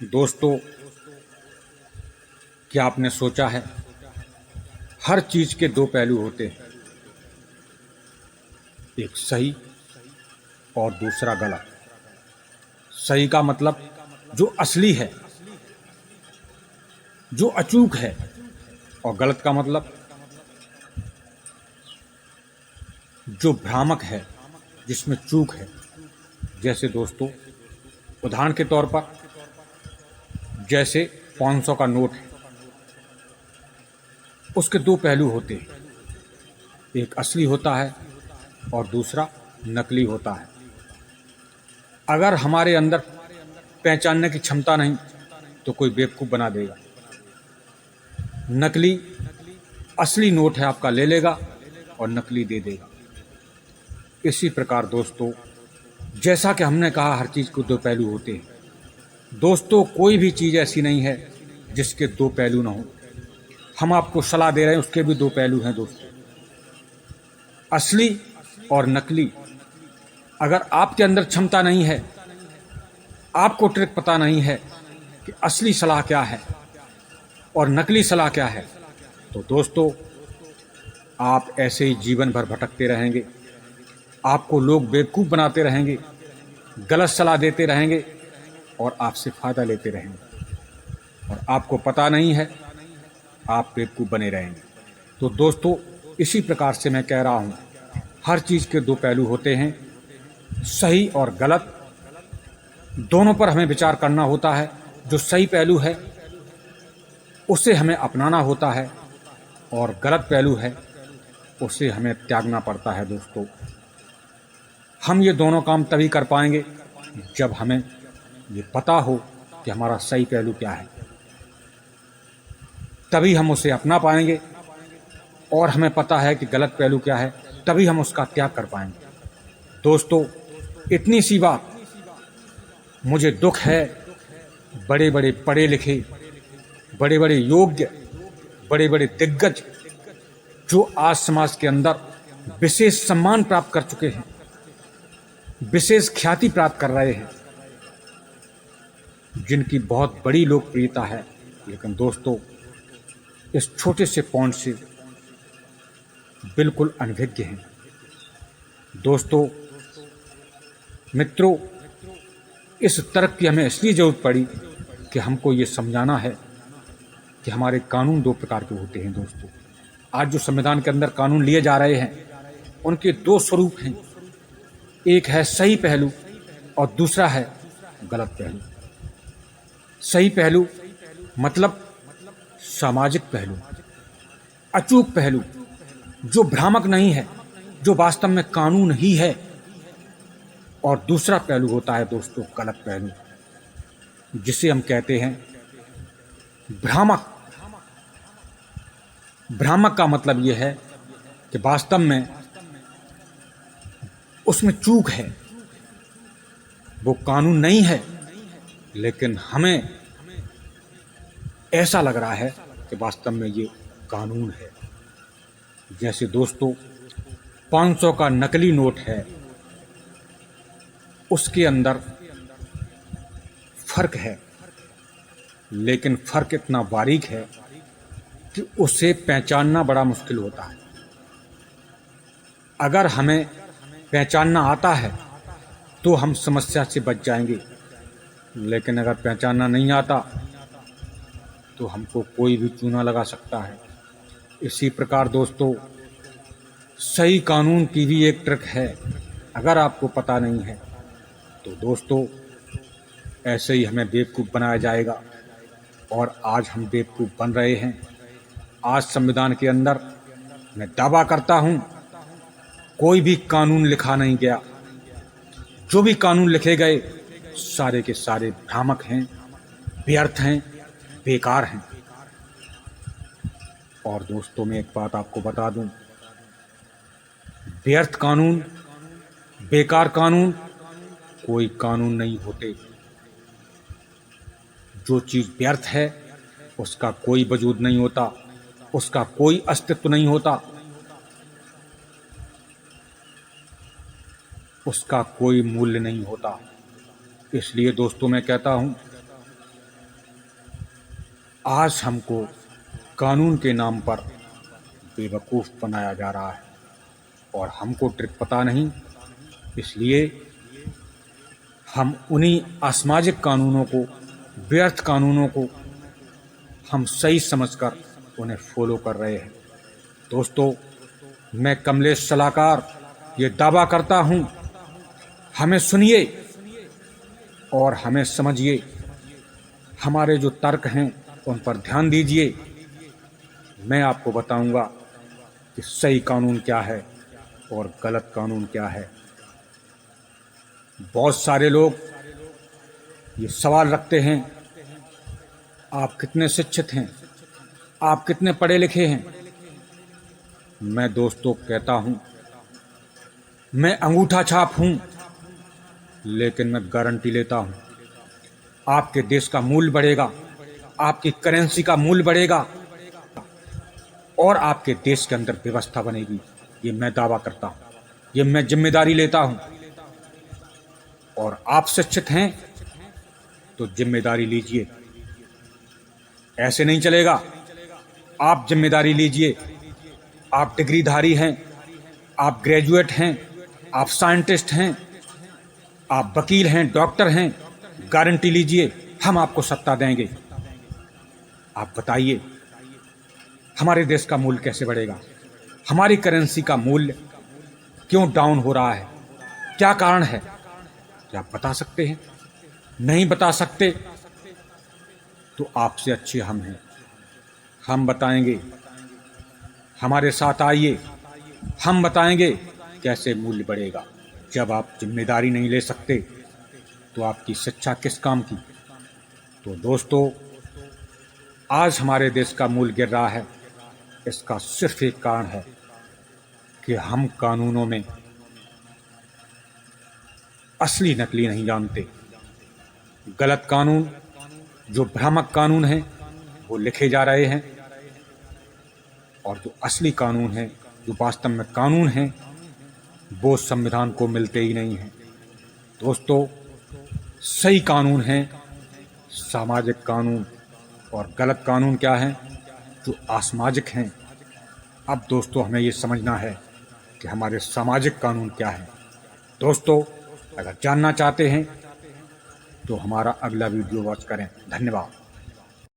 दोस्तों, क्या आपने सोचा है हर चीज के दो पहलू होते हैं, एक सही और दूसरा गलत। सही का मतलब जो असली है, जो अचूक है, और गलत का मतलब जो भ्रामक है, जिसमें चूक है। जैसे दोस्तों, उदाहरण के तौर पर जैसे 500 का नोट है, उसके दो पहलू होते हैं, एक असली होता है और दूसरा नकली होता है। अगर हमारे अंदर पहचानने की क्षमता नहीं तो कोई बेवकूफ़ बना देगा। नकली असली नोट है आपका ले लेगा और नकली दे देगा। इसी प्रकार दोस्तों, जैसा कि हमने कहा हर चीज़ के दो पहलू होते हैं। दोस्तों, कोई भी चीज़ ऐसी नहीं है जिसके दो पहलू ना हो। हम आपको सलाह दे रहे हैं, उसके भी दो पहलू हैं दोस्तों, असली और नकली। अगर आपके अंदर क्षमता नहीं है, आपको ट्रिक पता नहीं है कि असली सलाह क्या है और नकली सलाह क्या है, तो दोस्तों आप ऐसे ही जीवन भर भटकते रहेंगे। आपको लोग बेवकूफ़ बनाते रहेंगे, गलत सलाह देते रहेंगे और आपसे फ़ायदा लेते रहेंगे, और आपको पता नहीं है, आप बेवकूफ़ बने रहेंगे। तो दोस्तों, इसी प्रकार से मैं कह रहा हूँ, हर चीज़ के दो पहलू होते हैं, सही और गलत। दोनों पर हमें विचार करना होता है। जो सही पहलू है उसे हमें अपनाना होता है, और गलत पहलू है उसे हमें त्यागना पड़ता है। दोस्तों, हम ये दोनों काम तभी कर पाएंगे जब हमें ये पता हो कि हमारा सही पहलू क्या है। तभी हम उसे अपना पाएंगे, और हमें पता है कि गलत पहलू क्या है, तभी हम उसका त्याग कर पाएंगे। दोस्तों, इतनी सी बात, मुझे दुख है बड़े बड़े पढ़े लिखे, बड़े बड़े योग्य, बड़े बड़े दिग्गज जो आज समाज के अंदर विशेष सम्मान प्राप्त कर चुके हैं, विशेष ख्याति प्राप्त कर रहे हैं, जिनकी बहुत बड़ी लोकप्रियता है, लेकिन दोस्तों इस छोटे से पॉइंट से बिल्कुल अनभिज्ञ हैं। दोस्तों मित्रों, इस तर्क की हमें इसलिए जरूरत पड़ी कि हमको ये समझाना है कि हमारे कानून दो प्रकार के होते हैं। दोस्तों, आज जो संविधान के अंदर कानून लिए जा रहे हैं, उनके दो स्वरूप हैं, एक है सही पहलू और दूसरा है गलत पहलू। सही पहलू मतलब सामाजिक पहलू, अचूक पहलू, जो भ्रामक नहीं है, जो वास्तव में कानून ही है। और दूसरा पहलू होता है दोस्तों गलत पहलू, जिसे हम कहते हैं भ्रामक। भ्रामक का मतलब यह है कि वास्तव में उसमें चूक है, वो कानून नहीं है, लेकिन हमें ऐसा लग रहा है कि वास्तव में ये कानून है। जैसे दोस्तों 500 का नकली नोट है, उसके अंदर फर्क है, लेकिन फर्क इतना बारीक है कि उसे पहचानना बड़ा मुश्किल होता है। अगर हमें पहचानना आता है तो हम समस्या से बच जाएंगे, लेकिन अगर पहचानना नहीं आता तो हमको कोई भी चूना लगा सकता है। इसी प्रकार दोस्तों, सही कानून की भी एक ट्रिक है। अगर आपको पता नहीं है तो दोस्तों ऐसे ही हमें बेवकूफ़ बनाया जाएगा, और आज हम बेवकूफ़ बन रहे हैं। आज संविधान के अंदर मैं दावा करता हूं, कोई भी कानून लिखा नहीं गया। जो भी कानून लिखे गए सारे के सारे भ्रामक हैं, व्यर्थ हैं, बेकार हैं। और दोस्तों, मैं एक बात आपको बता दूं, व्यर्थ कानून, बेकार कानून कोई कानून नहीं होते। जो चीज़ व्यर्थ है उसका कोई वजूद नहीं होता, उसका कोई अस्तित्व नहीं होता, उसका कोई मूल्य नहीं होता। इसलिए दोस्तों मैं कहता हूं, आज हमको कानून के नाम पर बेवकूफ़ बनाया जा रहा है और हमको ट्रिक पता नहीं, इसलिए हम उन्हीं असामाजिक कानूनों को, व्यर्थ कानूनों को हम सही समझकर उन्हें फॉलो कर रहे हैं। दोस्तों, मैं कमलेश सलाहकार ये दावा करता हूँ, हमें सुनिए और हमें समझिए। हमारे जो तर्क हैं उन पर ध्यान दीजिए। मैं आपको बताऊंगा कि सही कानून क्या है और गलत कानून क्या है। बहुत सारे लोग ये सवाल रखते हैं, आप कितने शिक्षित हैं, आप कितने पढ़े लिखे हैं। मैं दोस्तों कहता हूं, मैं अंगूठा छाप हूं, लेकिन मैं गारंटी लेता हूं आपके देश का मूल्य बढ़ेगा, आपकी करेंसी का मूल्य बढ़ेगा और आपके देश के अंदर व्यवस्था बनेगी। ये मैं दावा करता हूं, ये मैं जिम्मेदारी लेता हूं। और आप शिक्षित हैं तो जिम्मेदारी लीजिए, ऐसे नहीं चलेगा। आप जिम्मेदारी लीजिए। आप डिग्रीधारी हैं, आप ग्रेजुएट हैं, आप साइंटिस्ट हैं, आप वकील हैं, डॉक्टर हैं, गारंटी लीजिए, हम आपको सत्ता देंगे। आप बताइए, हमारे देश का मूल्य कैसे बढ़ेगा? हमारी करेंसी का मूल्य क्यों डाउन हो रहा है? क्या कारण है? क्या आप बता सकते हैं? नहीं बता सकते तो आपसे अच्छे हम हैं, हम बताएंगे। हमारे साथ आइए, हम बताएंगे कैसे मूल्य बढ़ेगा। जब आप जिम्मेदारी नहीं ले सकते तो आपकी शिक्षा किस काम की? तो दोस्तों, आज हमारे देश का मूल्य गिर रहा है, इसका सिर्फ एक कारण है कि हम कानूनों में असली नकली नहीं जानते। गलत कानून, जो भ्रामक कानून हैं, वो लिखे जा रहे हैं और जो असली कानून हैं, जो वास्तव में कानून हैं, वो संविधान को मिलते ही नहीं हैं। दोस्तों, सही कानून है सामाजिक कानून और गलत कानून क्या है? जो असामाजिक हैं। अब दोस्तों, हमें ये समझना है कि हमारे सामाजिक कानून क्या है। दोस्तों, अगर जानना चाहते हैं तो हमारा अगला वीडियो वॉच करें। धन्यवाद।